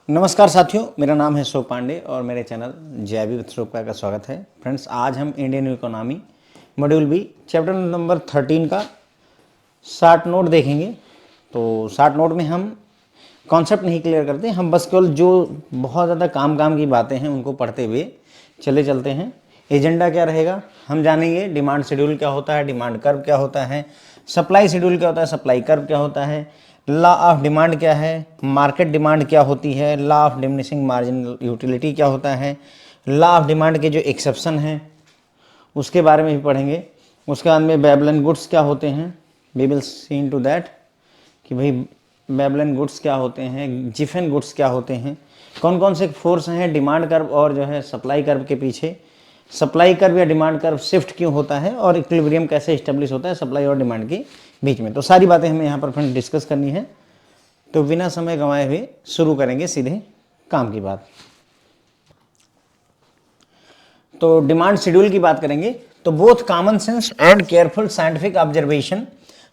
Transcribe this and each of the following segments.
नमस्कार साथियों, मेरा नाम है अशोक पांडे और मेरे चैनल जैवी विद अशोक का स्वागत है। फ्रेंड्स, आज हम Indian economy module B chapter number 13 का शार्ट नोट देखेंगे। तो शार्ट नोट में हम कॉन्सेप्ट नहीं क्लियर करते, हम बस केवल जो बहुत ज़्यादा काम की बातें हैं उनको पढ़ते हुए चलते हैं। एजेंडा क्या रहेगा, हम जानेंगे डिमांड शेड्यूल क्या होता है, डिमांड कर्व क्या होता है, सप्लाई शेड्यूल क्या होता है, सप्लाई कर्व क्या होता है, लॉ ऑफ डिमांड क्या है, मार्केट डिमांड क्या होती है, law of diminishing marginal utility क्या होता है, लॉ ऑफ डिमांड के जो एक्सेप्शन हैं उसके बारे में भी पढ़ेंगे। उसके बाद में बेबलन गुड्स क्या होते हैं, we will see into that कि भाई बेबलन गुड्स क्या होते हैं, जिफन गुड्स क्या होते हैं, कौन कौन से फोर्स हैं डिमांड कर्व और जो है सप्लाई कर्व के पीछे, सप्लाई कर्व या डिमांड कर्व शिफ्ट क्यों होता है और इक्विलिब्रियम कैसे इस्टेब्लिश होता है सप्लाई और डिमांड के बीच में। तो सारी बातें हमें यहाँ पर फ्रेंड डिस्कस करनी है। तो बिना समय गंवाए हुए शुरू करेंगे सीधे काम की बात। तो डिमांड शेड्यूल की बात करेंगे तो both common sense and careful scientific observation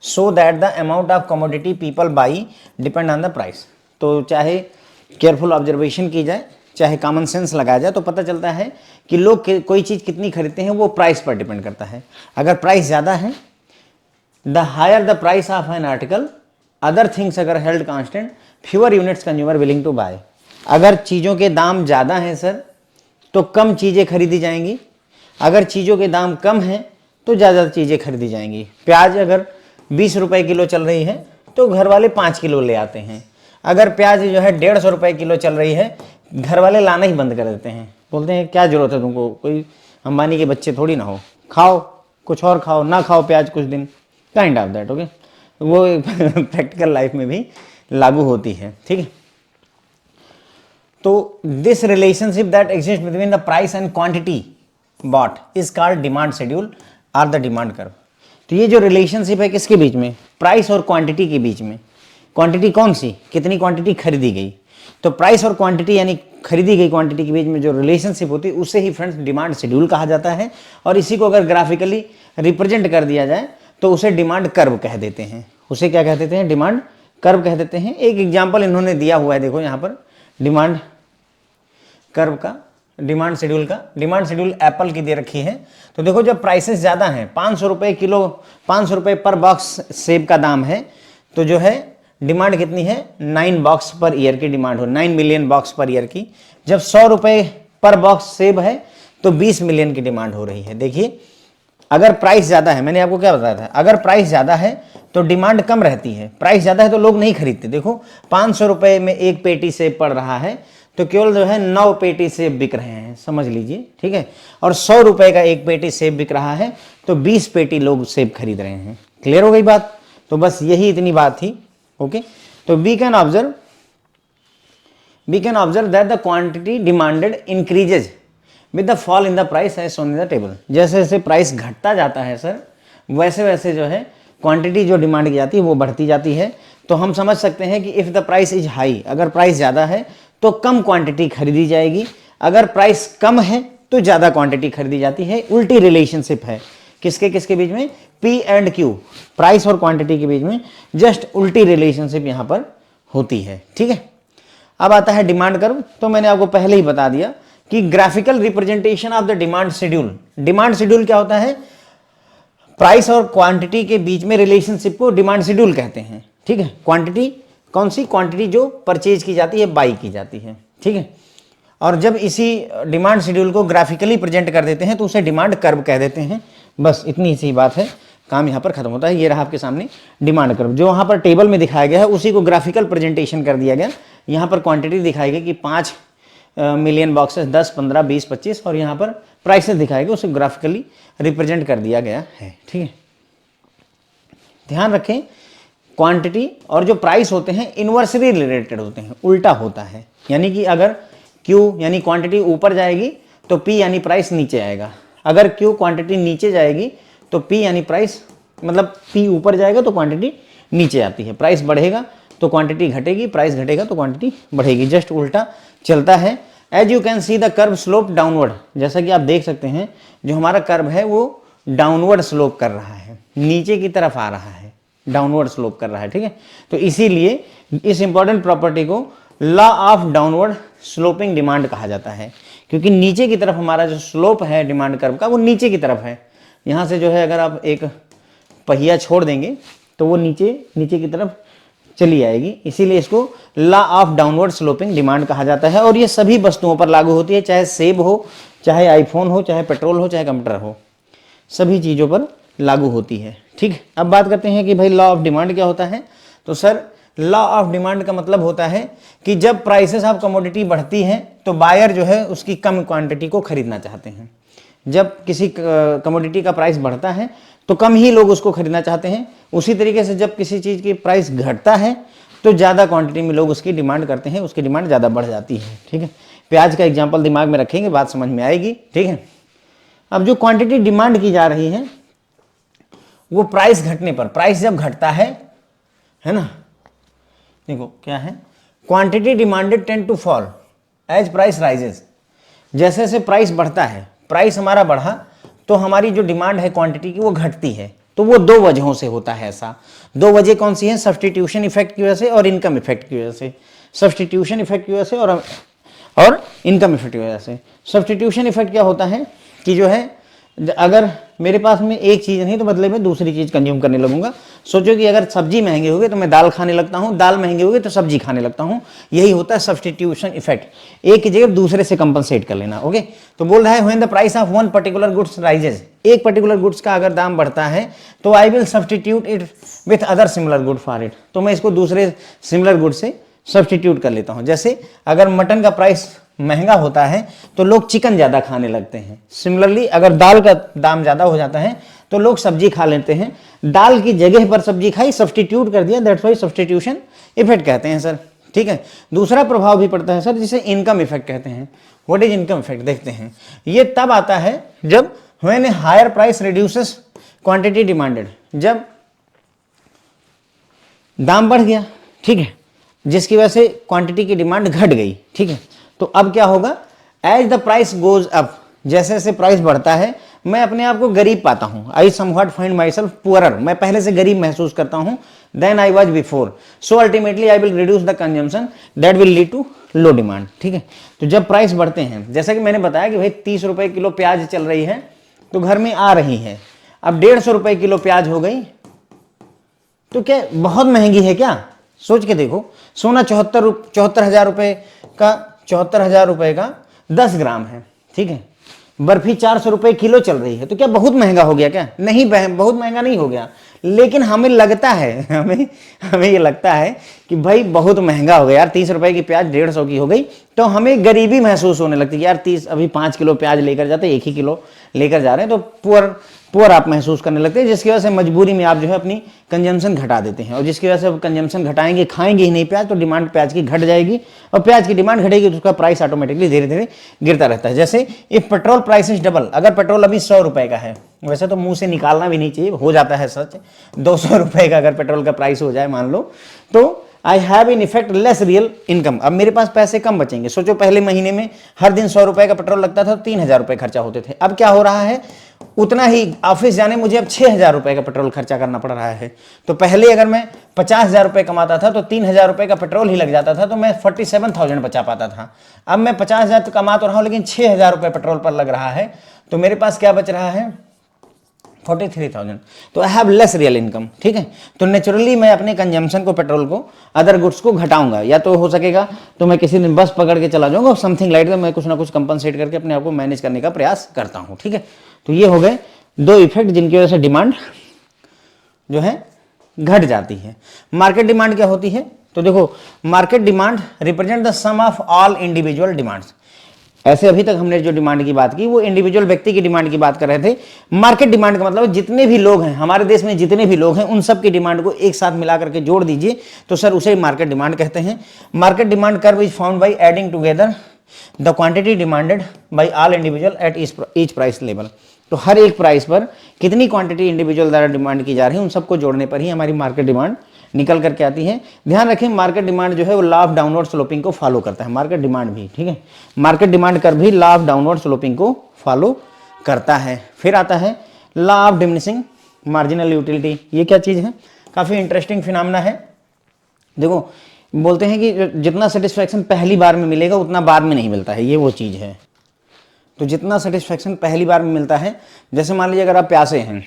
so that the amount of commodity people by depend on the price. तो चाहे केयरफुल ऑब्जर्वेशन की जाए चाहे कॉमन सेंस लगाया जाए तो पता चलता है कि लोग कोई चीज़ कितनी खरीदते हैं वो प्राइस पर डिपेंड करता है। अगर प्राइस ज़्यादा है, the higher the price of an article, other things अगर held constant, fewer units consumer willing to buy. अगर चीज़ों के दाम ज़्यादा हैं सर तो कम चीज़ें खरीदी जाएंगी, अगर चीज़ों के दाम कम हैं तो ज़्यादा चीज़ें खरीदी जाएंगी। प्याज अगर 20 रुपये किलो चल रही है तो घर वाले 5 किलो ले आते हैं। अगर प्याज जो है 150 रुपये किलो चल रही है, घर वाले लाना ही बंद कर देते हैं, बोलते हैं क्या जरूरत है तुमको, कोई अंबानी के बच्चे थोड़ी ना हो, खाओ कुछ और खाओ, ना खाओ प्याज कुछ दिन, काइंड ऑफ दैट। ओके, वो प्रैक्टिकल लाइफ में भी लागू होती है। ठीक है, तो this relationship that exist between the price and quantity bot is called demand schedule और द डिमांड कर्व। तो ये जो रिलेशनशिप है किसके बीच में, प्राइस और क्वांटिटी के बीच में। क्वांटिटी कौन सी, कितनी क्वांटिटी खरीदी गई, तो प्राइस और क्वांटिटी यानी खरीदी गई क्वांटिटी के बीच में जो रिलेशनशिप होती है उसे ही फ्रेंड्स डिमांड शेड्यूल कहा जाता है। और इसी को अगर ग्राफिकली रिप्रेजेंट कर दिया जाए तो उसे डिमांड कर्व कह देते हैं। उसे क्या कह देते हैं, डिमांड कर्व कह देते हैं। एक एग्जाम्पल इन्होंने दिया हुआ है, देखो यहाँ पर डिमांड कर्व का, डिमांड शेड्यूल का। डिमांड शेड्यूल एप्पल की दे रखी है। तो देखो जब प्राइसेस ज़्यादा हैं, 500 रुपये किलो, 500 रुपये पर बॉक्स सेब का दाम है, तो जो है डिमांड कितनी है, 9 बॉक्स पर ईयर की डिमांड हो, 9 मिलियन बॉक्स पर ईयर की। जब 100 रुपये पर बॉक्स सेब है तो 20 मिलियन की डिमांड हो रही है। देखिए अगर प्राइस ज़्यादा है, मैंने आपको क्या बताया था, अगर प्राइस ज़्यादा है तो डिमांड कम रहती है, प्राइस ज़्यादा है तो लोग नहीं खरीदते। देखो 500 रुपये में एक पेटी सेब पड़ रहा है तो केवल जो है 9 पेटी सेब बिक रहे हैं, समझ लीजिए। ठीक है, और 100 रुपये का एक पेटी सेब बिक रहा है तो 20 पेटी लोग सेब खरीद रहे हैं। क्लियर हो गई बात। तो बस यही इतनी बात थी। ओके, तो we can observe that the quantity demanded increases with the fall in the price as shown in the table. जैसे जैसे प्राइस घटता जाता है सर, वैसे वैसे जो है क्वांटिटी जो डिमांड की जाती है वो बढ़ती जाती है। तो हम समझ सकते हैं कि if the price is high, अगर प्राइस ज़्यादा है तो कम क्वांटिटी खरीदी जाएगी, अगर प्राइस कम है तो ज़्यादा क्वांटिटी खरीदी जाती है। उल्टी रिलेशनशिप है किसके किसके बीच में, पी एंड क्यू, प्राइस और क्वांटिटी के बीच में जस्ट उल्टी रिलेशनशिप यहाँ पर होती है। ठीक है, अब आता है डिमांड कर्व। तो मैंने आपको पहले ही बता दिया कि graphical representation of the demand schedule. Demand schedule क्या होता है, प्राइस और क्वांटिटी के बीच में रिलेशनशिप को डिमांड शेड्यूल कहते हैं। ठीक है, क्वांटिटी कौन सी, क्वांटिटी जो परचेज की जाती है, बाई की जाती है। ठीक है, और जब इसी डिमांड शेड्यूल को ग्राफिकली प्रेजेंट कर देते हैं तो उसे डिमांड कर्व कह देते हैं। बस इतनी सी बात है, काम यहाँ पर खत्म होता है। ये रहा आपके सामने डिमांड कर्व, जो वहाँ पर टेबल में दिखाया गया है उसी को ग्राफिकल प्रेजेंटेशन कर दिया गया। यहाँ पर क्वांटिटी दिखाई गई कि 5 मिलियन बॉक्सेस, 10, 15, 20, 25, और यहाँ पर प्राइसेस दिखाए गए, उसे ग्राफिकली रिप्रेजेंट कर दिया गया है। ठीक है, ध्यान रखें क्वांटिटी और जो प्राइस होते हैं इन्वर्सली रिलेटेड होते हैं, उल्टा होता है। यानी कि अगर Q यानी क्वांटिटी ऊपर जाएगी तो P यानी प्राइस नीचे आएगा, अगर Q क्वांटिटी नीचे जाएगी तो P यानी प्राइस, मतलब P ऊपर जाएगा तो क्वांटिटी नीचे आती है, प्राइस बढ़ेगा तो क्वांटिटी घटेगी, प्राइस घटेगा तो क्वांटिटी बढ़ेगी, जस्ट उल्टा चलता है। As you can see the curve slope downward, जैसा कि आप देख सकते हैं जो हमारा कर्व है वो डाउनवर्ड स्लोप कर रहा है, नीचे की तरफ आ रहा है, डाउनवर्ड स्लोप कर रहा है। ठीक है, तो इसीलिए इस इंपॉर्टेंट प्रॉपर्टी को law of downward sloping demand कहा जाता है, क्योंकि नीचे की तरफ हमारा जो स्लोप है डिमांड कर्व का वो नीचे की तरफ है। यहाँ से जो है अगर आप एक पहिया छोड़ देंगे तो वो नीचे नीचे की तरफ चली आएगी, इसीलिए इसको law of downward sloping demand कहा जाता है। और ये सभी वस्तुओं पर लागू होती है, चाहे सेब हो, चाहे आईफोन हो, चाहे पेट्रोल हो, चाहे कंप्यूटर हो, सभी चीज़ों पर लागू होती है। ठीक, अब बात करते हैं कि भाई लॉ ऑफ डिमांड क्या होता है। तो सर लॉ ऑफ डिमांड का मतलब होता है कि जब प्राइसेस ऑफ कमोडिटी बढ़ती हैं तो बायर जो है उसकी कम क्वांटिटी को खरीदना चाहते हैं। जब किसी कमोडिटी का प्राइस बढ़ता है तो कम ही लोग उसको खरीदना चाहते हैं। उसी तरीके से जब किसी चीज़ की प्राइस घटता है तो ज़्यादा क्वांटिटी में लोग उसकी डिमांड करते हैं, उसकी डिमांड ज़्यादा बढ़ जाती है। ठीक है, प्याज का एग्जाम्पल दिमाग में रखेंगे, बात समझ में आएगी। ठीक है, अब जो क्वांटिटी डिमांड की जा रही है वो प्राइस घटने पर, प्राइस जब घटता है ना, देखो क्या है, quantity demanded tend to fall as price rises. जैसे जैसे प्राइस बढ़ता है, प्राइस हमारा बढ़ा तो हमारी जो डिमांड है क्वांटिटी की वो घटती है। तो वो दो वजहों से होता है ऐसा। दो वजह कौन सी है? सब्स्टिट्यूशन इफेक्ट की वजह से और इनकम इफेक्ट की वजह से। सब्स्टिट्यूशन इफेक्ट की वजह से और इनकम इफेक्ट की वजह से। सब्स्टिट्यूशन इफेक्ट क्या होता है कि जो है अगर मेरे पास में एक चीज़ नहीं तो बदले में दूसरी चीज़ कंज्यूम करने लगूंगा। सोचो कि अगर सब्जी महंगी होगी तो मैं दाल खाने लगता हूँ, दाल महंगी होगी तो सब्जी खाने लगता हूँ। यही होता है सब्स्टिट्यूशन इफेक्ट, एक की जगह दूसरे से कंपनसेट कर लेना। ओके, तो बोल रहा है when the price of one particular goods rises, एक पर्टिकुलर गुड्स का अगर दाम बढ़ता है तो I will substitute it with other similar good for it, तो मैं इसको दूसरे सिमिलर गुड से सब्स्टिट्यूट कर लेता हूँ। जैसे अगर मटन का प्राइस महंगा होता है तो लोग चिकन ज़्यादा खाने लगते हैं। सिमिलरली अगर दाल का दाम ज़्यादा हो जाता है तो लोग सब्जी खा लेते हैं। दाल की जगह पर सब्जी खाई, सब्स्टिट्यूट कर दिया, दैट्स व्हाई सब्स्टिट्यूशन इफेक्ट कहते हैं सर। ठीक है, दूसरा प्रभाव भी पड़ता है सर जिसे इनकम इफेक्ट कहते हैं। व्हाट इज इनकम इफेक्ट देखते हैं। ये तब आता है जब when a higher price reduces quantity demanded, जब दाम बढ़ गया, ठीक है, जिसकी वजह से क्वांटिटी की डिमांड घट गई। ठीक है, तो अब क्या होगा, as the price goes up, जैसे जैसे प्राइस बढ़ता है मैं अपने आप को गरीब पाता हूं। I somewhat find my self poorer, मैं पहले से गरीब महसूस करता हूं than I was before. So ultimately I will reduce the consumption that will lead to low demand. ठीक है, तो जब प्राइस बढ़ते हैं, जैसा कि मैंने बताया कि भाई 30 रुपए किलो प्याज चल रही है तो घर में आ रही है, अब 150 रुपए किलो प्याज हो गई तो क्या बहुत महंगी है क्या? सोच के देखो, सोना 74,000 रुपए का 74,000 रुपए का 10 ग्राम है। ठीक है, बर्फी 400 रुपए किलो चल रही है, तो क्या बहुत महंगा हो गया क्या? नहीं, बहुत महंगा नहीं हो गया, लेकिन हमें लगता है, हमें ये लगता है कि भाई बहुत महंगा हो गया यार, 30 रुपए की प्याज 150 की हो गई, तो हमें गरीबी महसूस होने लगती है यार 30, अभी 5 किलो प्याज लेकर जाते, 1 ही किलो लेकर जा रहे हैं, तो पुअर आप महसूस करने लगते हैं, जिसकी वजह से मजबूरी में आप जो है अपनी कंजम्पशन घटा देते हैं। और जिसकी वजह से कंजम्पशन घटाएंगे, खाएंगे ही नहीं प्याज, तो डिमांड प्याज की घट जाएगी, और प्याज की डिमांड घटेगी तो उसका प्राइस ऑटोमेटिकली धीरे धीरे गिरता रहता है। जैसे इफ पेट्रोल प्राइसेस डबल, अगर पेट्रोल अभी 100 रुपए का है, वैसे तो मुंह से निकालना भी नहीं चाहिए, हो जाता है सच, 200 रुपए का अगर पेट्रोल का प्राइस हो जाए मान लो, तो I have in effect less real income, अब मेरे पास पैसे कम बचेंगे। सोचो पहले महीने में हर दिन 100 रुपए का पेट्रोल लगता था तो 3,000 रुपए खर्चा होते थे, अब क्या हो रहा है, उतना ही ऑफिस जाने मुझे अब 6,000 रुपए का पेट्रोल खर्चा करना पड़ रहा है। तो पहले अगर मैं 50,000 रुपए कमाता था तो 3,000 रुपए का पेट्रोल ही लग जाता था, तो मैं 47,000 बचा पाता था। अब मैं 50,000 तो कमा तो रहा हूं, लेकिन 6,000 रुपए पेट्रोल पर लग रहा है, तो मेरे पास क्या बच रहा है, 43,000, तो I have less real income. ठीक है, तो नेचुरली मैं अपने कंजम्पशन को, पेट्रोल को, अदर गुड्स को घटाऊंगा, या तो हो सकेगा तो मैं किसी दिन बस पकड़ के चला जाऊंगा, समथिंग लाइक दैट, मैं कुछ ना कुछ कंपनसेट करके अपने आप को मैनेज करने का प्रयास करता हूं। ठीक है, तो ये हो गए दो इफेक्ट जिनकी वजह से डिमांड जो है घट जाती है। मार्केट डिमांड क्या होती है, तो देखो market demand represent the sum of all individual demands. ऐसे अभी तक हमने जो डिमांड की बात की वो इंडिविजुअल व्यक्ति की डिमांड की बात कर रहे थे। मार्केट डिमांड का मतलब जितने भी लोग हैं हमारे देश में, जितने भी लोग हैं उन सब की डिमांड को एक साथ मिला करके जोड़ दीजिए तो सर उसे मार्केट डिमांड कहते हैं। Market demand curve is found by adding together the quantity demanded by all individual at each price level. तो हर एक प्राइस पर कितनी क्वांटिटी इंडिविजुअल द्वारा डिमांड की जा रही है उन सबको जोड़ने पर ही हमारी मार्केट डिमांड निकल करके आती है। ध्यान रखें मार्केट डिमांड जो है वो लॉ ऑफ डाउनवर्ड स्लोपिंग को फॉलो करता है, मार्केट डिमांड भी। ठीक है, मार्केट डिमांड कर भी लॉ ऑफ डाउनवर्ड स्लोपिंग को फॉलो करता है। फिर आता है law of diminishing marginal utility. ये क्या चीज़ है, काफ़ी इंटरेस्टिंग फिनोमेना है। देखो बोलते हैं कि जितना सेटिस्फैक्शन पहली बार में मिलेगा उतना बाद में नहीं मिलता है, ये वो चीज़ है। तो जितना सेटिस्फैक्शन पहली बार में मिलता है, जैसे मान लीजिए अगर आप प्यासे हैं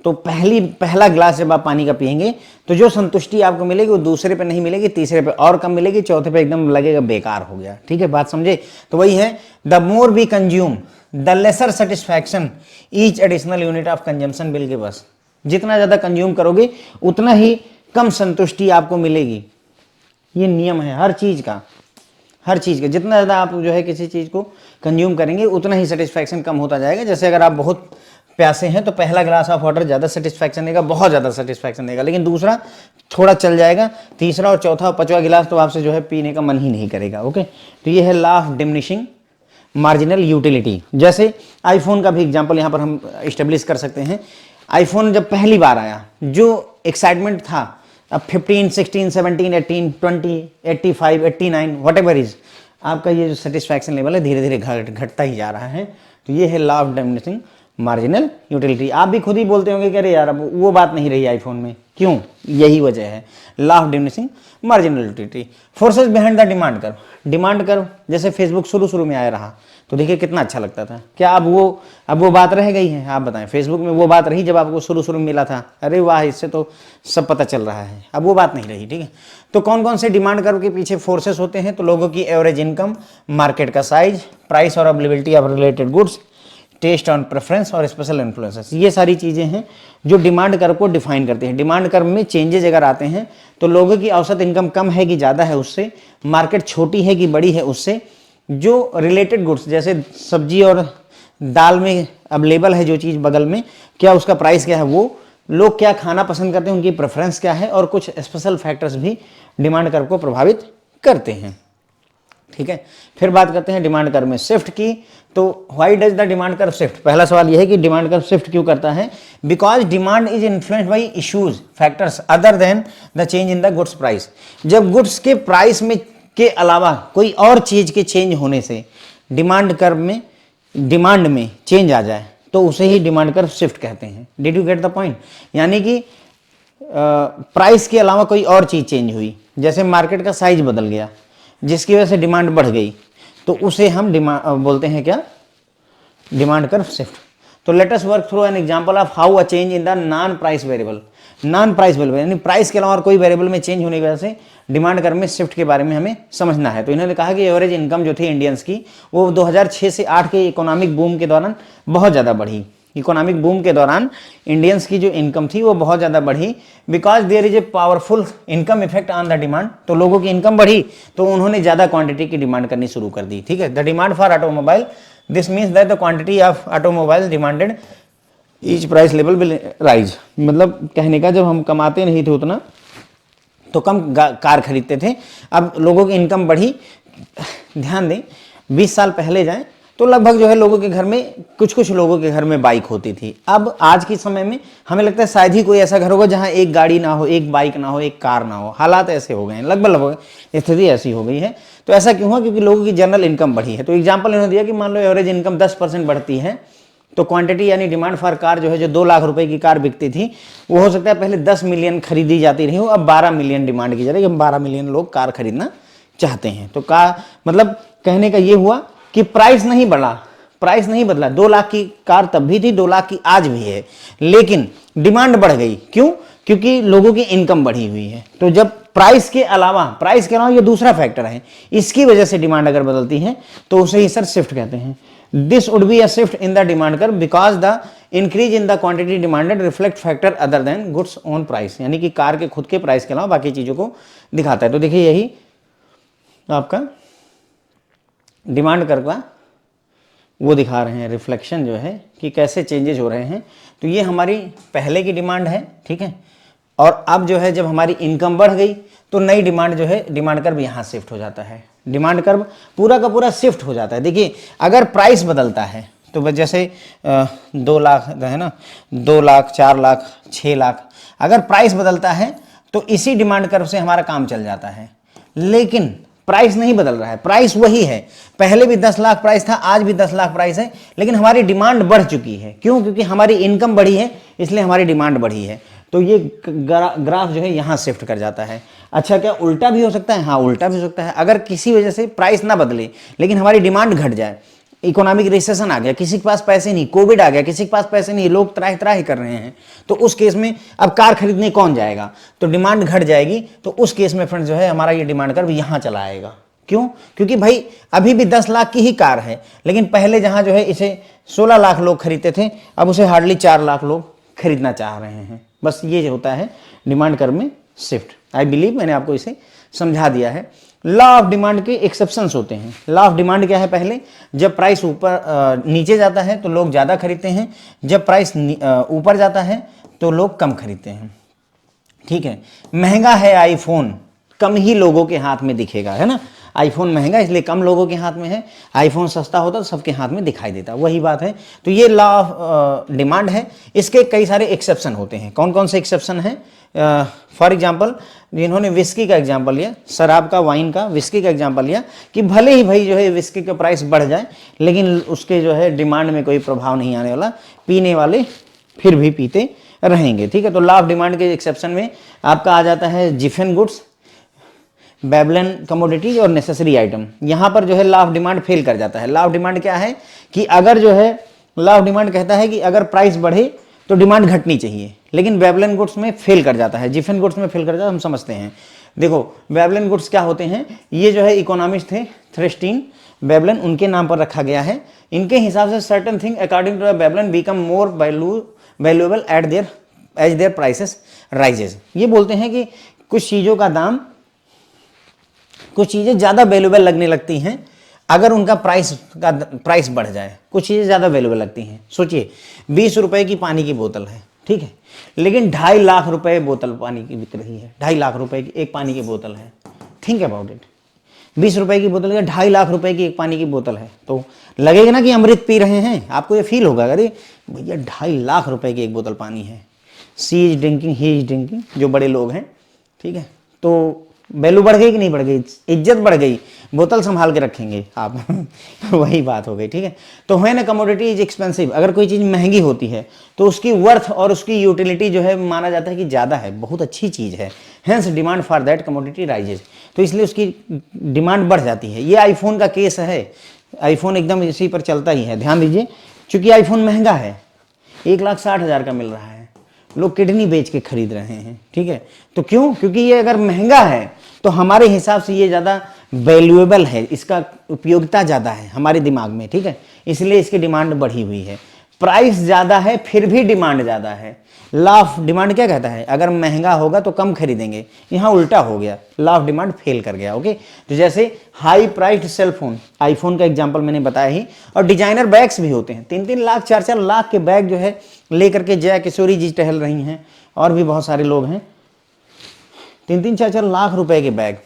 तो पहला गिलास जब आप पानी का पिएंगे तो जो संतुष्टि आपको मिलेगी वो दूसरे पे नहीं मिलेगी, तीसरे पे और कम मिलेगी, चौथे पे एकदम लगेगा बेकार हो गया। ठीक है, बात समझे? तो वही है, the more we consume the lesser satisfaction each additional unit of consumption बिल के बस। जितना ज़्यादा कंज्यूम करोगे उतना ही कम संतुष्टि आपको मिलेगी। ये नियम है हर चीज़ का, हर चीज़ का। जितना ज़्यादा आप जो है किसी चीज़ को कंज्यूम करेंगे उतना ही सेटिस्फैक्शन कम होता जाएगा। जैसे अगर आप बहुत प्यासे हैं तो पहला ग्लास ऑफ वाटर ज़्यादा सेटिस्फैक्शन देगा, बहुत ज़्यादा सेटिस्फैक्शन देगा, लेकिन दूसरा थोड़ा चल जाएगा, तीसरा और चौथा और पांचवा गिलास तो आपसे जो है पीने का मन ही नहीं करेगा। ओके, तो ये है law of diminishing marginal utility. जैसे आईफोन का भी एग्जांपल यहाँ पर हम इस्टेब्लिश कर सकते हैं। आईफोन जब पहली बार आया, जो एक्साइटमेंट था, अब 15, 16, 17, 18, 20, 85, 89 व्हाटएवर इज, आपका ये जो सेटिस्फैक्शन लेवल है धीरे धीरे घटता ही जा रहा है। तो ये है law of diminishing marginal utility. आप भी खुद ही बोलते होंगे कि अरे यार अब वो बात नहीं रही आईफोन में, क्यों? यही वजह है, law of diminishing marginal utility. Forces behind the demand curve. Demand curve जैसे फेसबुक शुरू में आया रहा तो देखिए कितना अच्छा लगता था। क्या अब वो बात रह गई है? आप बताएं, फेसबुक में वो बात रही जब आपको शुरू में मिला था, अरे वाह इससे तो सब पता चल रहा है, अब वो बात नहीं रही। ठीक है, तो कौन कौन से डिमांड कर्व के पीछे फोर्सेस होते हैं? तो लोगों की एवरेज इनकम, मार्केट का साइज, प्राइस और availability of related goods, taste on preference और स्पेशल इन्फ्लुएंसेस। ये सारी चीज़ें हैं जो डिमांड कर्व को डिफाइन करते हैं। डिमांड कर्व में चेंजेज अगर आते हैं तो लोगों की औसत इनकम कम है कि ज़्यादा है उससे, मार्केट छोटी है कि बड़ी है उससे, जो रिलेटेड गुड्स जैसे सब्जी और दाल में अवेलेबल है जो चीज़ बगल में, क्या उसका प्राइस क्या है, वो लोग क्या खाना पसंद करते हैं, उनकी प्रेफरेंस क्या है, और कुछ स्पेशल फैक्टर्स भी डिमांड कर्व को प्रभावित करते हैं। ठीक है, फिर बात करते हैं डिमांड कर्व में शिफ्ट की। तो why does the demand curve shift? पहला सवाल यह है कि डिमांड कर्व शिफ्ट क्यों करता है? Because demand is influenced by issues factors other than the change in the goods price. जब गुड्स के प्राइस में के अलावा कोई और चीज के चेंज होने से डिमांड कर्व में डिमांड में चेंज आ जाए तो उसे ही डिमांड कर्व शिफ्ट कहते हैं। Did you get the point? यानी कि प्राइस के अलावा कोई और चीज चेंज हुई, जैसे मार्केट का साइज बदल गया जिसकी वजह से डिमांड बढ़ गई, तो उसे हम बोलते हैं क्या? Demand curve shift. तो let us work through an example of how a change in the non price variable. Non price variable यानी प्राइस के अलावा और कोई वेरिएबल में चेंज होने की वजह से डिमांड कर्व में शिफ्ट के बारे में हमें समझना है। तो इन्होंने कहा कि एवरेज इनकम जो थी इंडियंस की वो 2006 से 8 के इकोनॉमिक बूम के दौरान बहुत ज़्यादा बढ़ी। इकोनॉमिक बूम के दौरान इंडियंस की जो इनकम थी वो बहुत ज़्यादा बढ़ी, because there is a powerful income effect on the demand. तो लोगों की इनकम बढ़ी तो उन्होंने ज़्यादा क्वांटिटी की डिमांड करनी शुरू कर दी। ठीक है, the demand for automobile, this means that the quantity of automobile demanded each price level will rise. मतलब कहने का, जब हम कमाते नहीं थे उतना तो कम कार खरीदते थे, अब लोगों की इनकम बढ़ी। ध्यान दें, 20 साल पहले जाएं तो लगभग जो है लोगों के घर में, कुछ लोगों के घर में बाइक होती थी। अब आज के समय में हमें लगता है शायद ही कोई ऐसा घर होगा जहां एक गाड़ी ना हो, एक बाइक ना हो, एक कार ना हो। हालात ऐसे हो गए हैं, लगभग स्थिति ऐसी हो गई है। तो ऐसा क्यों हुआ? क्योंकि लोगों की जनरल इनकम बढ़ी है। तो एग्जाम्पल इन्होंने दिया कि मान लो एवरेज इनकम 10% बढ़ती है तो क्वांटिटी यानी डिमांड फॉर कार जो है, जो 2 लाख रुपए की कार बिकती थी वो हो सकता है पहले 10 मिलियन खरीदी जाती रही हो, अब 12 मिलियन डिमांड की जा रही है। 12 मिलियन लोग कार खरीदना चाहते हैं। तो मतलब कहने का ये हुआ कि प्राइस नहीं बढ़ा, प्राइस नहीं बदला। 2 लाख की कार तब भी थी, 2 लाख की आज भी है, लेकिन डिमांड बढ़ गई। क्यों? क्योंकि लोगों की इनकम बढ़ी हुई है। तो जब प्राइस के अलावा ये दूसरा फैक्टर है, इसकी वजह से डिमांड अगर बदलती है तो उसे ही सर शिफ्ट कहते हैं। This would be a shift in the demand curve because the increase in the quantity demanded reflect factor other than goods on price. यानी कि कार के खुद के प्राइस के अलावा बाकी चीजों को दिखाता है। तो देखिए यही आपका डिमांड कर्व का वो दिखा रहे हैं, रिफ्लेक्शन जो है कि कैसे चेंजेस हो रहे हैं। तो ये हमारी पहले की डिमांड है, ठीक है। और अब जो है जब हमारी इनकम बढ़ गई तो नई डिमांड जो है, डिमांड कर्व यहाँ शिफ्ट हो जाता है। डिमांड कर्व पूरा का पूरा शिफ्ट हो जाता है। देखिए अगर प्राइस बदलता है तो जैसे 2 लाख है ना, 2 लाख, 4 लाख, 6 लाख, अगर प्राइस बदलता है तो इसी डिमांड कर्व से हमारा काम चल जाता है। लेकिन प्राइस नहीं बदल रहा है, प्राइस वही है। पहले भी 10 लाख प्राइस था, आज भी 10 लाख प्राइस है, लेकिन हमारी डिमांड बढ़ चुकी है। क्यों? क्योंकि हमारी इनकम बढ़ी है, इसलिए हमारी डिमांड बढ़ी है। तो ये ग्राफ जो है यहाँ शिफ्ट कर जाता है। अच्छा, क्या उल्टा भी हो सकता है? हाँ, उल्टा भी हो सकता है। अगर किसी वजह से प्राइस ना बदले लेकिन हमारी डिमांड घट जाए, इकोनॉमिक रिसेशन आ गया, किसी के पास पैसे नहीं, कोविड आ गया, किसी के पास पैसे नहीं, लोग त्राही त्राही कर रहे हैं, तो उस केस में अब कार खरीदने कौन जाएगा? तो डिमांड घट जाएगी। तो उस केस में फ्रेंड्स जो है हमारा ये डिमांड कर्व यहाँ चला आएगा। क्यों? क्योंकि भाई अभी भी 10 लाख की ही कार है, लेकिन पहले जहां जो है इसे 16 लाख लोग खरीदते थे, अब उसे हार्डली 4 लाख लोग खरीदना चाह रहे हैं। बस ये होता है डिमांड कर्व में शिफ्ट। आई बिलीव मैंने आपको इसे समझा दिया है। लॉ ऑफ डिमांड के एक्सेप्शंस होते हैं। लॉ ऑफ डिमांड क्या है? पहले जब प्राइस ऊपर नीचे जाता है तो लोग ज़्यादा खरीदते हैं, जब प्राइस ऊपर जाता है तो लोग कम खरीदते हैं। ठीक है, महंगा है आईफोन, कम ही लोगों के हाथ में दिखेगा, है ना। आईफोन महंगा इसलिए कम लोगों के हाथ में है, आईफोन सस्ता होता तो सबके हाथ में दिखाई देता, वही बात है। तो ये लॉ ऑफ डिमांड है। इसके कई सारे एक्सेप्शन होते हैं। कौन कौन से एक्सेप्शन हैं? फॉर एग्जांपल, जिन्होंने विस्की का एग्जांपल लिया, शराब का, वाइन का, विस्की का एग्जांपल लिया कि भले ही भाई जो है विस्की का प्राइस बढ़ जाए लेकिन उसके जो है डिमांड में कोई प्रभाव नहीं आने वाला, पीने वाले फिर भी पीते रहेंगे। ठीक है, तो लॉ ऑफ डिमांड के एक्सेप्शन में आपका आ जाता है जिफन गुड्स, बेबलन कमोडिटीज और नेसेसरी आइटम। यहां पर जो है लॉ ऑफ डिमांड फेल कर जाता है। लॉ ऑफ डिमांड क्या है कि अगर जो है लॉ ऑफ डिमांड कहता है कि अगर प्राइस बढ़े तो डिमांड घटनी चाहिए, लेकिन बेबलन गुड्स में फेल कर जाता है, जिफन गुड्स में फेल कर जाता है। हम समझते हैं। देखो, बेबलन गुड्स क्या होते हैं? ये जो है इकोनॉमिस्ट थे थ्रेस्टीन बेबलन, उनके नाम पर रखा गया है। इनके हिसाब से certain thing according to Veblen become more valuable at their as their prices rises. ये बोलते हैं कि कुछ चीज़ों का दाम, कुछ चीज़ें ज़्यादा वैल्यूएबल लगने लगती हैं अगर उनका प्राइस बढ़ जाए। कुछ चीज़ें ज़्यादा वैल्यूएबल लगती हैं। सोचिए, 20 रुपए की पानी की बोतल है, ठीक है, लेकिन 2.5 लाख रुपए बोतल पानी की बिक रही है। 2.5 लाख रुपए की एक पानी की बोतल है। थिंक अबाउट इट, 20 रुपए की बोतल या 2.5 लाख रुपए की एक पानी की बोतल है, तो लगेगा ना कि अमृत पी रहे हैं। आपको ये फील होगा, अरे भैया 2.5 लाख रुपए की एक बोतल पानी है, she is drinking, he is drinking, जो बड़े लोग हैं, ठीक है। तो वैल्यू बढ़ गई कि नहीं बढ़ गई? इज्जत बढ़ गई, बोतल संभाल के रखेंगे आप वही बात हो गई, ठीक है। तो व्हेन कमोडिटी इज एक्सपेंसिव, अगर कोई चीज़ महंगी होती है तो उसकी वर्थ और उसकी यूटिलिटी जो है माना जाता है कि ज़्यादा है, बहुत अच्छी चीज़ है, hence demand for that commodity rises, तो इसलिए उसकी डिमांड बढ़ जाती है। ये आईफोन का केस है। आईफोन एकदम इसी पर चलता ही है। ध्यान दीजिए, चूंकि आईफोन महंगा है, 1,60,000 का मिल रहा है, लोग किडनी बेच के खरीद रहे हैं, ठीक है। तो क्यों? क्योंकि ये अगर महंगा है तो हमारे हिसाब से ये ज़्यादा वैल्यूएबल है, इसका उपयोगिता ज़्यादा है हमारे दिमाग में, ठीक है, इसलिए इसकी डिमांड बढ़ी हुई है। प्राइस ज़्यादा है फिर भी डिमांड ज़्यादा है। लॉ ऑफ डिमांड क्या कहता है? अगर महंगा होगा तो कम खरीदेंगे। यहाँ उल्टा हो गया, लॉ ऑफ डिमांड फेल कर गया। ओके, तो जैसे high priced cell phone, iPhone का एग्जांपल मैंने बताया ही, और डिजाइनर बैग्स भी होते हैं। 3-3 लाख 4-4 लाख के बैग जो है लेकर के जया किशोरी जी टहल रही हैं, और भी बहुत सारे लोग हैं। 3-3 4-4 लाख रुपए के बैग,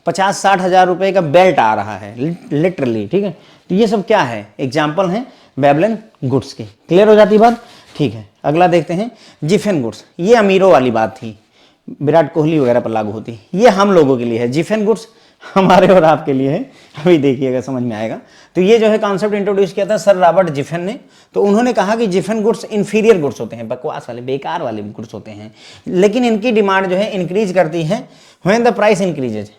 50-60 हज़ार रुपए का बेल्ट आ रहा है लिटरली, ठीक है। तो ये सब क्या है? एग्जाम्पल हैं बेबलन गुड्स के। क्लियर हो जाती बात? ठीक है, अगला देखते हैं जिफन गुड्स। ये अमीरों वाली बात थी, विराट कोहली वगैरह पर लागू होती, ये हम लोगों के लिए है। जिफन गुड्स हमारे और आपके लिए है। अभी देखिएगा, समझ में आएगा। तो ये जो है कॉन्सेप्ट इंट्रोड्यूस किया था सर रॉबर्ट जिफन ने। तो उन्होंने कहा कि जिफन गुड्स इंफीरियर गुड्स होते हैं, बकवास वाले, बेकार वाले गुड्स होते हैं, लेकिन इनकी डिमांड जो है इंक्रीज करती है व्हेन द प्राइस इंक्रीजेज।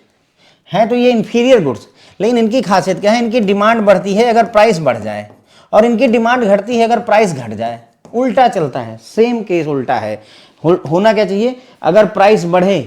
है तो ये इंफीरियर गुड्स, लेकिन इनकी खासियत क्या है? इनकी डिमांड बढ़ती है अगर प्राइस बढ़ जाए, और इनकी डिमांड घटती है अगर प्राइस घट जाए। उल्टा चलता है, सेम केस उल्टा है। होना क्या चाहिए? अगर प्राइस बढ़े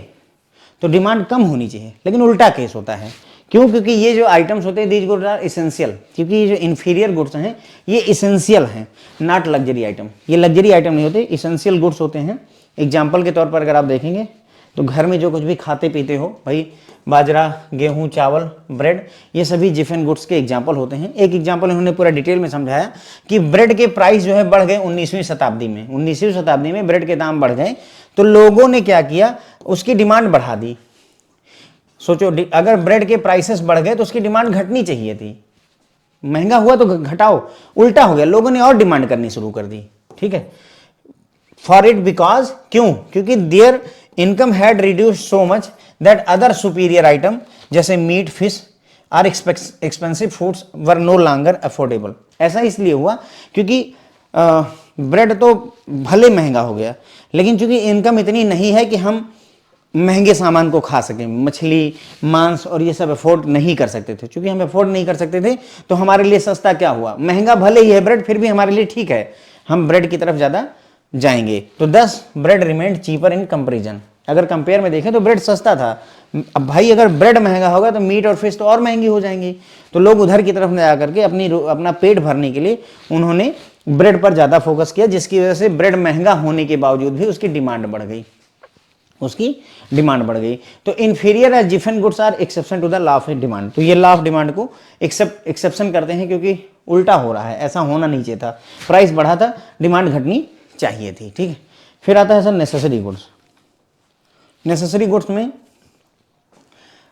तो डिमांड कम होनी चाहिए, लेकिन उल्टा केस होता है। क्यों? क्योंकि ये जो आइटम्स होते हैं दीज गुड्स आर इसेंशियल, क्योंकि ये जो इन्फीरियर गुड्स हैं ये इसेंशियल हैं, नॉट लग्जरी आइटम। ये लग्जरी आइटम नहीं होते, इसेंशियल गुड्स होते हैं। एग्जाम्पल के तौर पर अगर आप देखेंगे तो घर में जो कुछ भी खाते पीते हो भाई, बाजरा, गेहूं, चावल, ब्रेड, ये सभी जिफन गुड्स के एग्जाम्पल होते हैं। एक एग्जाम्पल इन्होंने पूरा डिटेल में समझाया कि ब्रेड के प्राइस जो है बढ़ गए 19वीं शताब्दी में। 19वीं शताब्दी में ब्रेड के दाम बढ़ गए, तो लोगों ने क्या किया? उसकी डिमांड बढ़ा दी। सोचो, अगर ब्रेड के प्राइसेस बढ़ गए तो उसकी डिमांड घटनी चाहिए थी, महंगा हुआ तो घटाओ, उल्टा हो गया, लोगों ने और डिमांड करनी शुरू कर दी, ठीक है। फॉर इट बिकॉज, क्यों? क्योंकि their income had reduced so much that other superior item जैसे meat, fish or expensive foods were no longer affordable. ऐसा इसलिए हुआ क्योंकि ब्रेड तो भले महंगा हो गया, लेकिन चूंकि इनकम इतनी नहीं है कि हम महंगे सामान को खा सकें, मछली, मांस और ये सब अफोर्ड नहीं कर सकते थे। चूंकि हम अफोर्ड नहीं कर सकते थे तो हमारे लिए सस्ता क्या हुआ, महंगा भले ही है ब्रेड, फिर भी हमारे लिए ठीक है, हम ब्रेड की तरफ ज़्यादा जाएंगे। तो 10 bread remained cheaper in comparison. अगर कंपेयर में देखें तो ब्रेड सस्ता था। अब भाई अगर ब्रेड महंगा होगा तो मीट और फिश तो और महंगी हो जाएंगी। तो लोग उधर की तरफ जा करके अपना पेट भरने के लिए उन्होंने ब्रेड पर ज़्यादा फोकस किया, जिसकी वजह से ब्रेड महंगा होने के बावजूद भी उसकी डिमांड बढ़ गई, उसकी डिमांड बढ़ गई। तो inferior as different goods are exception to the law of demand. तो ये लॉ ऑफ डिमांड को एक्सेप्शन करते हैं, क्योंकि उल्टा हो रहा है, ऐसा होना नहीं चाहिए था। प्राइस बढ़ा था, डिमांड घटनी चाहिए थी, ठीक है। फिर आता है sir necessary goods. Necessary goods में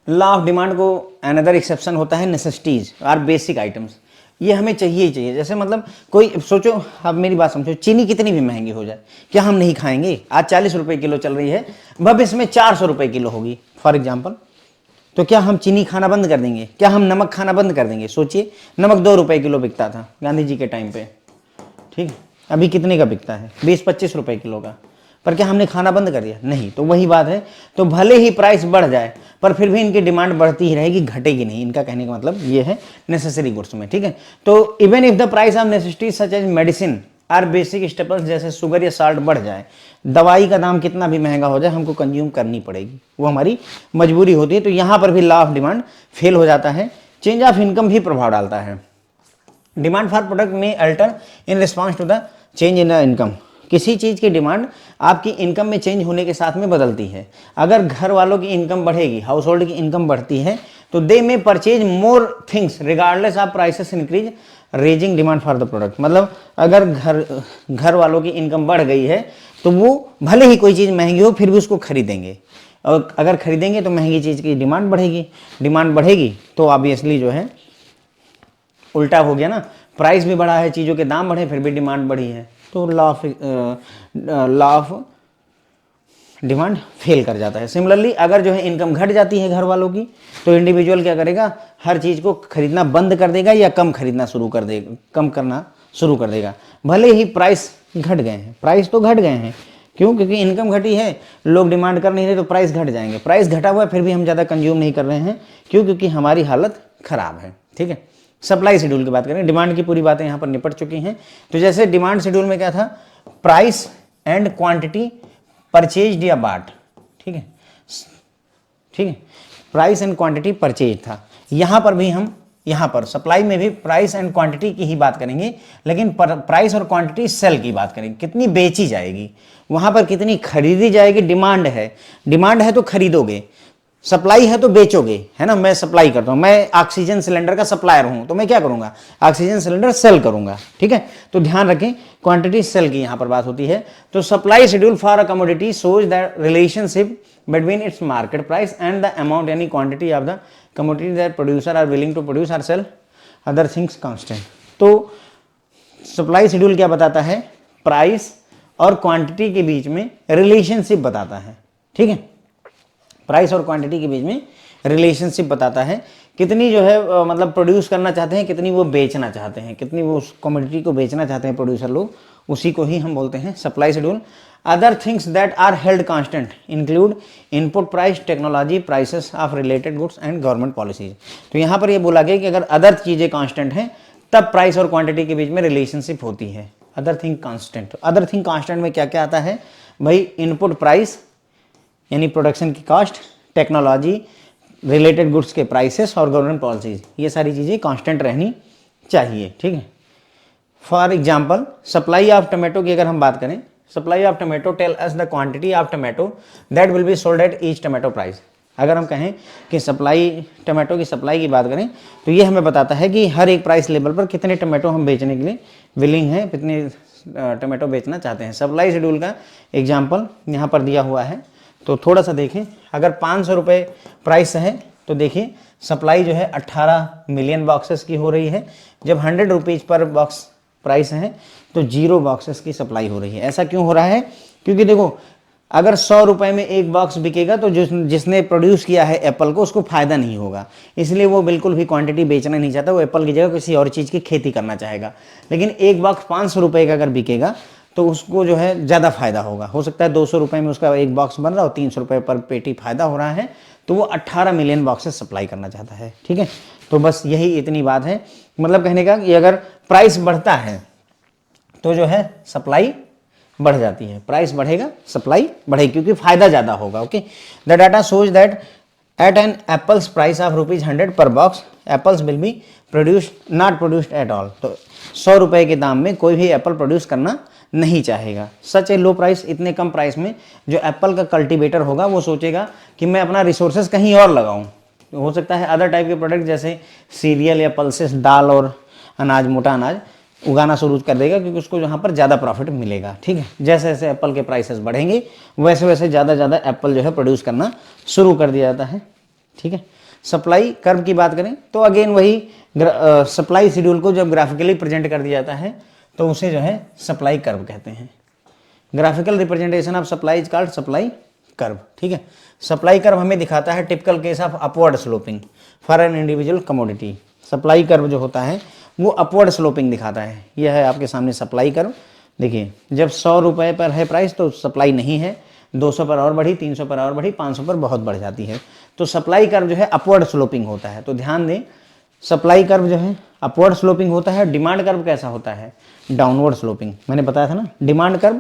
लॉ ऑफ डिमांड को अनदर एक्सेप्शन होता है नेसेसिटीज और बेसिक आइटम्स। ये हमें चाहिए ही चाहिए। जैसे मतलब कोई सोचो, अब मेरी बात समझो, चीनी कितनी भी महंगी हो जाए, क्या हम नहीं खाएंगे? आज 40 रुपए किलो चल रही है, भविष्य में 400 रुपए किलो होगी फॉर एग्जाम्पल। तो क्या हम चीनी खाना बंद कर देंगे? क्या हम नमक खाना बंद कर देंगे? सोचिए, नमक 2 रुपए किलो बिकता था गांधी जी के टाइम पे, ठीक है। अभी कितने का बिकता है? 20-25 रुपए किलो का। पर क्या हमने खाना बंद कर दिया? नहीं। तो वही बात है, तो भले ही प्राइस बढ़ जाए पर फिर भी इनकी डिमांड बढ़ती ही रहेगी, घटेगी नहीं। इनका कहने का मतलब ये है नेसेसरी गुड्स में, ठीक है। तो even if the price of necessities such as medicine are basic staples, जैसे शुगर या साल्ट बढ़ जाए, दवाई का दाम कितना भी महंगा हो जाए, हमको कंज्यूम करनी पड़ेगी, वो हमारी मजबूरी होती है। तो यहाँ पर भी लॉ ऑफ डिमांड फेल हो जाता है। चेंज ऑफ इनकम भी प्रभाव डालता है। डिमांड फॉर प्रोडक्ट में alter in response to the change in the income. किसी चीज़ की डिमांड आपकी इनकम में चेंज होने के साथ में बदलती है। अगर घर वालों की इनकम बढ़ेगी, हाउस होल्ड की इनकम बढ़ती है, तो दे में purchase more things regardless of prices increase, raising demand for the product. मतलब अगर घर वालों की इनकम बढ़ गई है तो वो भले ही कोई चीज़ महंगी हो फिर भी उसको खरीदेंगे, और अगर खरीदेंगे तो महंगी चीज़ की डिमांड बढ़ेगी। डिमांड बढ़ेगी तो ऑब्वियसली जो है उल्टा हो गया ना, प्राइस भी बढ़ा है, चीज़ों के दाम बढ़े, फिर भी डिमांड बढ़ी है, तो लॉ ऑफ डिमांड फेल कर जाता है। सिमिलरली अगर जो है इनकम घट जाती है घर वालों की, तो इंडिविजुअल क्या करेगा? हर चीज़ को खरीदना बंद कर देगा या कम खरीदना शुरू कर देगा, कम करना शुरू कर देगा। भले ही प्राइस घट गए हैं, प्राइस तो घट गए हैं, क्यों? क्योंकि इनकम घटी है, लोग डिमांड कर नहीं रहे, तो प्राइस घट जाएंगे। प्राइस घटा हुआ है फिर भी हम ज़्यादा कंज्यूम नहीं कर रहे हैं, क्यों? क्योंकि हमारी हालत खराब है, ठीक है। सप्लाई शेड्यूल की बात करें, डिमांड की पूरी बातें यहाँ पर निपट चुकी हैं। तो जैसे डिमांड शेड्यूल में क्या था? प्राइस एंड क्वांटिटी परचेज्ड या बाट, ठीक है, ठीक है। प्राइस एंड क्वांटिटी परचेज था। यहाँ पर भी हम, यहाँ पर सप्लाई में भी प्राइस एंड क्वांटिटी की ही बात करेंगे, लेकिन प्राइस और क्वांटिटी सेल की बात करेंगे, कितनी बेची जाएगी, वहाँ पर कितनी खरीदी जाएगी। डिमांड है, डिमांड है तो खरीदोगे, सप्लाई है तो बेचोगे, है ना। मैं सप्लाई करता हूँ, मैं ऑक्सीजन सिलेंडर का सप्लायर हूँ, तो मैं क्या करूँगा? ऑक्सीजन सिलेंडर सेल करूँगा, ठीक है। तो ध्यान रखें, क्वांटिटी सेल की यहाँ पर बात होती है। तो supply schedule for a commodity shows that relationship between its market price and the amount, यानी quantity of the commodity that producer are willing to produce or sell, other things constant. तो supply schedule क्या बताता है? Price और quantity के बीच में relationship बताता है, ठीक है। प्राइस और क्वांटिटी के बीच में रिलेशनशिप बताता है, कितनी जो है मतलब प्रोड्यूस करना चाहते हैं, कितनी वो बेचना चाहते हैं, कितनी वो उस कमोडिटी को बेचना चाहते हैं प्रोड्यूसर लोग, उसी को ही हम बोलते हैं supply schedule. Other things that are held constant include input price, technology, prices of related goods and government policies. तो यहाँ पर ये बोला गया कि अगर अदर चीज़ें कांस्टेंट हैं तब प्राइस और क्वांटिटी के बीच में रिलेशनशिप होती है। Other thing constant, other thing constant में क्या क्या आता है भाई? इनपुट प्राइस यानी प्रोडक्शन की कॉस्ट, टेक्नोलॉजी, रिलेटेड गुड्स के प्राइसेस और गवर्नमेंट पॉलिसीज, ये सारी चीज़ें कांस्टेंट रहनी चाहिए, ठीक है। For example supply of tomato की अगर हम बात करें, supply of tomato tell us the quantity of tomato that will be sold at each tomato price. अगर हम कहें कि सप्लाई, टमाटो की सप्लाई की बात करें, तो ये हमें बताता है कि हर एक प्राइस लेवल पर कितने टमाटो हम बेचने के लिए विलिंग हैं, कितने टमाटो बेचना चाहते हैं। सप्लाई शेड्यूल का एग्जाम्पल यहाँ पर दिया हुआ है, तो थोड़ा सा देखें। अगर 500 रुपये प्राइस है तो देखिए सप्लाई जो है 18 मिलियन बॉक्सेस की हो रही है। जब 100 रुपीज़ पर बॉक्स प्राइस है तो 0 बॉक्सेस की सप्लाई हो रही है। ऐसा क्यों हो रहा है? क्योंकि देखो अगर 100 रुपए में एक बॉक्स बिकेगा तो जिसने प्रोड्यूस किया है एप्पल को उसको फायदा नहीं होगा, इसलिए वो बिल्कुल भी क्वांटिटी बेचना नहीं चाहता, वो एप्पल की जगह किसी और चीज़ की खेती करना चाहेगा। लेकिन एक बॉक्स 500 रुपये का अगर बिकेगा तो उसको जो है ज़्यादा फायदा होगा। हो सकता है 200 रुपये में उसका एक बॉक्स बन रहा हो, 300 रुपये पर पेटी फायदा हो रहा है, तो वो 18 मिलियन बॉक्सेस सप्लाई करना चाहता है। ठीक है, तो बस यही इतनी बात है। मतलब कहने का कि अगर प्राइस बढ़ता है तो जो है सप्लाई बढ़ जाती है, प्राइस बढ़ेगा सप्लाई बढ़ेगी, क्योंकि फायदा ज़्यादा होगा। Okay, the data shows that at an apples price of ₹100 per box apples will be produced not produced at all. तो 100 रुपये के दाम में कोई भी एप्पल प्रोड्यूस करना नहीं चाहेगा। सच ए लो प्राइस, इतने कम प्राइस में जो एप्पल का कल्टीवेटर होगा वो सोचेगा कि मैं अपना रिसोर्सेज कहीं और लगाऊं। तो हो सकता है अदर टाइप के प्रोडक्ट जैसे सीरियल या पल्सेस, दाल और अनाज, मोटा अनाज उगाना शुरू कर देगा, क्योंकि उसको यहाँ पर ज़्यादा प्रॉफिट मिलेगा। ठीक है, जैसे जैसे एप्पल के प्राइसेस बढ़ेंगे वैसे वैसे ज़्यादा एप्पल जो है प्रोड्यूस करना शुरू कर दिया जाता है। ठीक है, सप्लाई कर्व की बात करें तो अगेन वही सप्लाई शेड्यूल को जब ग्राफिकली प्रेजेंट कर दिया जाता है तो उसे जो है सप्लाई कर्व कहते हैं। Graphical representation of supply is called supply curve. ठीक है, सप्लाई कर्व हमें दिखाता है typical case of upward sloping for an individual commodity. Supply curve जो होता है वो अपवर्ड स्लोपिंग दिखाता है। यह है आपके सामने सप्लाई कर्व। देखिए, जब 100 रुपये पर है प्राइस तो सप्लाई नहीं है, 200 पर और बढ़ी, 300 पर और बढ़ी, 500 पर बहुत बढ़ जाती है। तो सप्लाई कर्व जो है अपवर्ड स्लोपिंग होता है। तो ध्यान दें, सप्लाई कर्व जो है अपवर्ड स्लोपिंग होता है। डिमांड कर्व कैसा होता है? Downward sloping. मैंने बताया था ना, डिमांड कर्व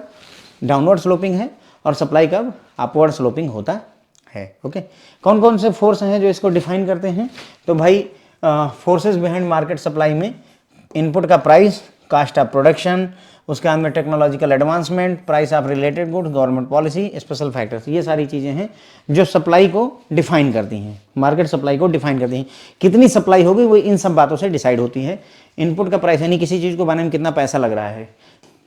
डाउनवर्ड स्लोपिंग है और सप्लाई कर्व अपवर्ड स्लोपिंग होता है। ओके, कौन कौन से फोर्स हैं जो इसको डिफाइन करते हैं? तो भाई फोर्सेस बिहाइंड मार्केट सप्लाई में इनपुट का प्राइस, कास्ट ऑफ प्रोडक्शन, उसके बाद में technological advancement, price of related goods, government policy, special factors, ये सारी चीज़ें हैं जो सप्लाई को डिफाइन करती हैं, मार्केट सप्लाई को डिफाइन करती हैं। कितनी सप्लाई होगी वो इन सब बातों से डिसाइड होती है। इनपुट का प्राइस यानी किसी चीज़ को बनाने में कितना पैसा लग रहा है,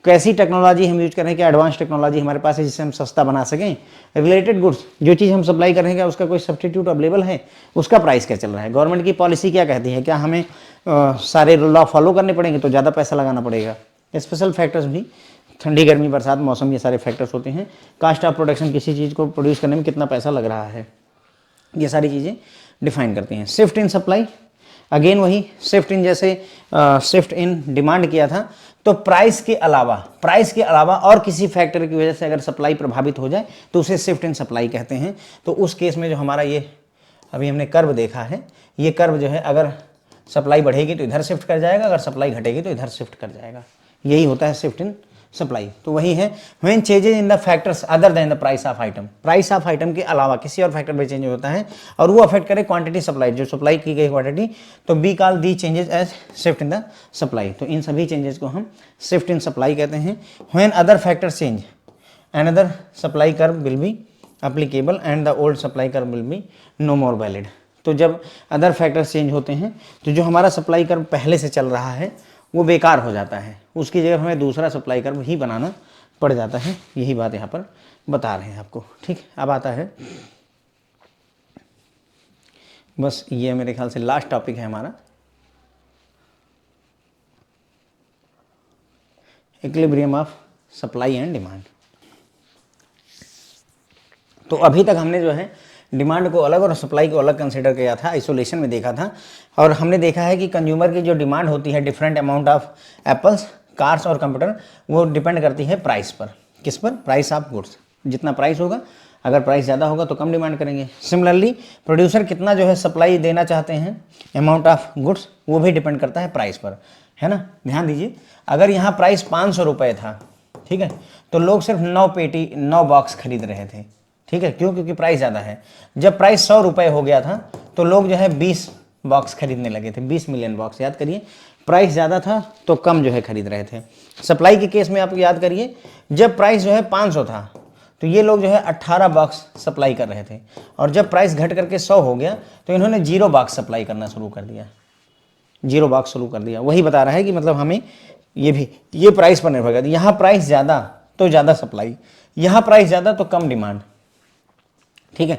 कैसी टेक्नोलॉजी हम यूज कर रहे हैं, क्या एडवांस टेक्नोलॉजी हमारे पास है जिससे हम सस्ता बना सकें, रिलेटेड गुड्स, जो चीज़ हम सप्लाई कर रहे हैं क्या उसका कोई सब्स्टिट्यूट अवेलेबल है, उसका प्राइस क्या चल रहा है, गवर्नमेंट की पॉलिसी क्या कहती है, क्या हमें सारे लॉ फॉलो करने पड़ेंगे तो ज़्यादा पैसा लगाना पड़ेगा। स्पेशल फैक्टर्स भी, ठंडी गर्मी बरसात मौसम, ये सारे फैक्टर्स होते हैं। कास्ट ऑफ प्रोडक्शन, किसी चीज़ को प्रोड्यूस करने में कितना पैसा लग रहा है, ये सारी चीज़ें डिफाइन करती हैं। शिफ्ट इन सप्लाई, अगेन वही शिफ्ट इन, जैसे शिफ्ट इन डिमांड किया था तो प्राइस के अलावा और किसी फैक्टर की वजह से अगर सप्लाई प्रभावित हो जाए तो उसे शिफ्ट इन सप्लाई कहते हैं। तो उस केस में जो हमारा ये अभी हमने कर्व देखा है, ये कर्व जो है अगर सप्लाई बढ़ेगी तो इधर शिफ्ट कर जाएगा, अगर सप्लाई घटेगी तो इधर शिफ्ट कर जाएगा। यही होता है शिफ्ट इन सप्लाई। तो वही है when changes in the factors other than the price of item, price of item के अलावा किसी और फैक्टर में चेंज होता है और वो अफेक्ट करे क्वांटिटी सप्लाई, जो सप्लाई की गई क्वांटिटी, तो we call the changes as shift in the supply. तो इन सभी चेंजेस को हम शिफ्ट इन सप्लाई कहते हैं। When other factors change another supply curve will be applicable and the old supply curve will be no more valid. तो जब other factors change होते हैं तो जो हमारा सप्लाई कर्व पहले से चल रहा है वो बेकार हो जाता है, उसकी जगह हमें दूसरा सप्लाई कर्व ही बनाना पड़ जाता है। यही बात यहाँ पर बता रहे हैं आपको। ठीक, अब आता है बस ये मेरे ख्याल से लास्ट टॉपिक है हमारा, equilibrium of supply and demand. तो अभी तक हमने जो है डिमांड को अलग और सप्लाई को अलग कंसीडर किया था, आइसोलेशन में देखा था, और हमने देखा है कि कंज्यूमर की जो डिमांड होती है different amount of apples, cars और कंप्यूटर, वो डिपेंड करती है प्राइस पर। किस पर? Price of goods. जितना प्राइस होगा, अगर प्राइस ज़्यादा होगा तो कम डिमांड करेंगे। सिमिलरली प्रोड्यूसर कितना जो है सप्लाई देना चाहते हैं अमाउंट ऑफ गुड्स, वो भी डिपेंड करता है प्राइस पर, है ना। ध्यान दीजिए, अगर यहाँ प्राइस 500 रुपये था, ठीक है, तो लोग सिर्फ 9 बॉक्स खरीद रहे थे। ठीक है, क्यों? क्योंकि प्राइस ज़्यादा है। जब प्राइस 100 रुपये हो गया था तो लोग जो है 20 बॉक्स खरीदने लगे थे, 20 मिलियन बॉक्स। याद करिए, प्राइस ज़्यादा था तो कम जो है खरीद रहे थे। सप्लाई के केस में आप याद करिए, जब प्राइस जो है 500 था तो ये लोग जो है 18 बॉक्स सप्लाई कर रहे थे, और जब प्राइस घट करके 100 हो गया तो इन्होंने 0 बॉक्स सप्लाई करना शुरू कर दिया, 0 बॉक्स शुरू कर दिया। वही बता रहा है कि मतलब हमें ये प्राइस पर निर्भर करती है। यहाँ प्राइस ज़्यादा तो ज़्यादा सप्लाई, यहाँ प्राइस ज़्यादा तो कम डिमांड। ठीक है,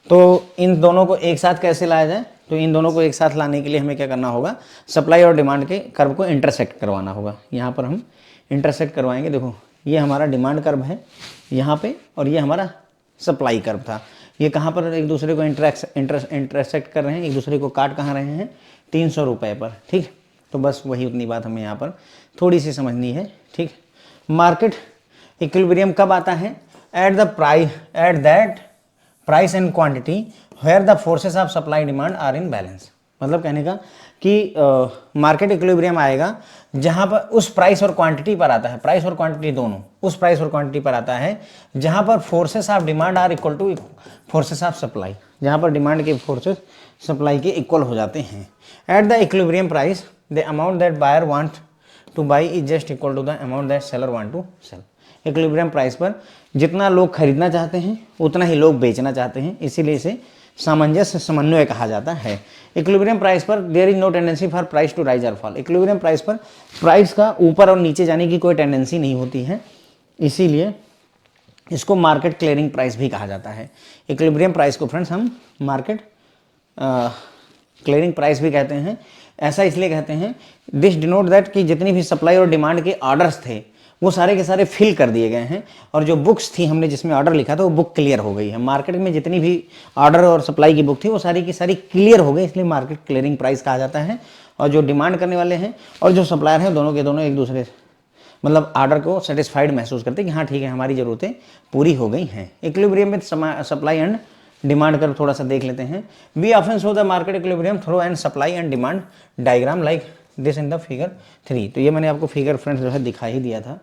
तो इन दोनों को एक साथ कैसे लाया जाए? तो इन दोनों को एक साथ लाने के लिए हमें क्या करना होगा? सप्लाई और डिमांड के कर्व को इंटरसेक्ट करवाना होगा। यहाँ पर हम इंटरसेक्ट करवाएंगे। देखो, ये हमारा डिमांड कर्व है, यहाँ पे, और ये हमारा सप्लाई कर्व था। ये कहाँ पर एक दूसरे को इंटरसेक्ट कर रहे हैं, एक दूसरे को काट कहाँ रहे हैं, 300 रुपये पर। ठीक, तो बस वही उतनी बात हमें यहाँ पर थोड़ी सी समझनी है। ठीक, मार्केट इक्विलिब्रियम कब आता है? At that price and quantity where the forces of supply demand are in balance. मतलब कहने का कि मार्केट इक्विलिब्रियम आएगा जहां पर उस प्राइस और क्वांटिटी पर आता है, प्राइस और क्वांटिटी दोनों उस प्राइस और क्वांटिटी पर आता है जहां पर forces of demand are equal to forces of supply, जहां पर डिमांड के फोर्सेस सप्लाई के इक्वल हो जाते हैं। At the equilibrium price the amount that buyer want to buy is just equal to the amount that seller want to sell. Equilibrium price पर जितना लोग खरीदना चाहते हैं उतना ही लोग बेचना चाहते हैं, इसीलिए इसे सामंजस्य समन्वय कहा जाता है। इक्विलिब्रियम प्राइस पर there is no tendency for price to rise और फॉल। इक्विलिब्रियम प्राइस पर प्राइस का ऊपर और नीचे जाने की कोई टेंडेंसी नहीं होती है, इसीलिए इसको मार्केट क्लियरिंग प्राइस भी कहा जाता है। इक्विलिब्रियम प्राइस को फ्रेंड्स हम मार्केट क्लियरिंग प्राइस भी कहते हैं। ऐसा इसलिए कहते हैं, दिस डिनोट दैट कि जितनी भी सप्लाई और डिमांड के ऑर्डर्स थे वो सारे के सारे फिल कर दिए गए हैं, और जो बुक्स थी हमने जिसमें ऑर्डर लिखा था वो बुक क्लियर हो गई है। मार्केट में जितनी भी ऑर्डर और सप्लाई की बुक थी वो सारी की सारी क्लियर हो गई, इसलिए मार्केट क्लियरिंग प्राइस कहा जाता है। और जो डिमांड करने वाले हैं और जो सप्लायर हैं दोनों के दोनों एक दूसरे मतलब ऑर्डर को सेटिस्फाइड महसूस करते हैं कि हाँ ठीक है हमारी ज़रूरतें पूरी हो गई हैं। Equilibrium with supply and demand कर थोड़ा सा देख लेते हैं। We often show the market equilibrium through and supply and demand diagram like this in the figure 3। तो ये मैंने आपको फिगर फ्रेंड्स जो है दिखा ही दिया था,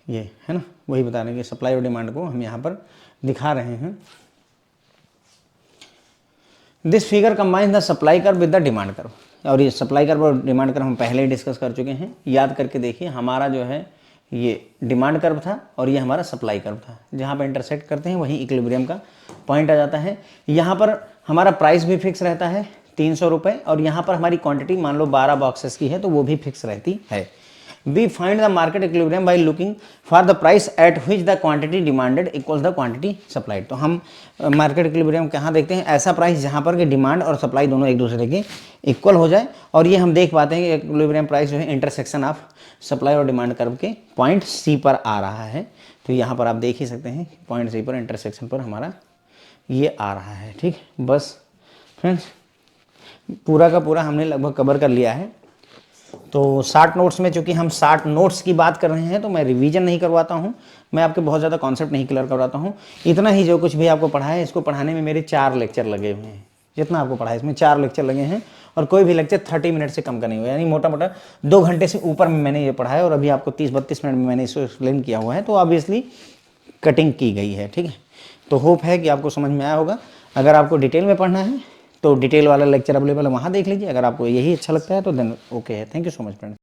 ये है ना, वही बता रहे हैं कि सप्लाई और डिमांड को हम यहाँ पर दिखा रहे हैं। This figure combines the supply curve with the demand curve. और ये सप्लाई कर्व और डिमांड कर्व हम पहले ही डिस्कस कर चुके हैं, याद करके देखिए। हमारा जो है ये डिमांड कर्व था और ये हमारा सप्लाई कर्व था, जहाँ पर इंटरसेक्ट करते हैं वहीं इक्विलिब्रियम का पॉइंट आ जाता है। यहाँ पर हमारा प्राइस भी फिक्स रहता है 300 रुपये, और यहाँ पर हमारी क्वांटिटी मान लो 12 बॉक्सेस की है तो वो भी फिक्स रहती है। We find the market equilibrium by looking for the price at which the quantity demanded equals the quantity supplied। तो हम मार्केट इक्विलिब्रियम कहाँ देखते हैं? ऐसा प्राइस जहाँ पर कि डिमांड और सप्लाई दोनों एक दूसरे के इक्वल हो जाए, और ये हम देख पाते हैं कि इक्विलिब्रियम प्राइस जो है इंटरसेक्शन ऑफ सप्लाई और डिमांड कर्व के पॉइंट सी पर आ रहा है। तो यहाँ पर आप देख ही सकते हैं पॉइंट सी पर इंटरसेक्शन पर हमारा ये आ रहा है। ठीक, बस फ्रेंड्स पूरा का पूरा हमने लगभग कवर कर लिया है। तो 60 नोट्स में चूंकि हम 60 नोट्स की बात कर रहे हैं तो मैं रिवीजन नहीं करवाता हूं, मैं आपके बहुत ज़्यादा कॉन्सेप्ट नहीं क्लियर करवाता हूं। इतना ही जो कुछ भी आपको पढ़ा है इसको पढ़ाने में मेरे 4 लेक्चर लगे हुए हैं। जितना आपको पढ़ा है इसमें 4 लेक्चर लगे हैं, और कोई भी लेक्चर 30 मिनट से कम का नहीं हुआ, यानी मोटा मोटा 2 घंटे से ऊपर में मैंने ये पढ़ा है, और अभी आपको 30-32 मिनट में मैंने इसको एक्सप्लेन किया हुआ है। तो ऑब्वियसली कटिंग की गई है। ठीक है, तो होप है कि आपको समझ में आया होगा। अगर आपको डिटेल में पढ़ना है तो डिटेल वाला लेक्चर अवेलेबल है, वहाँ देख लीजिए। अगर आपको यही अच्छा लगता है तो देन ओके है। Thank you so much friends.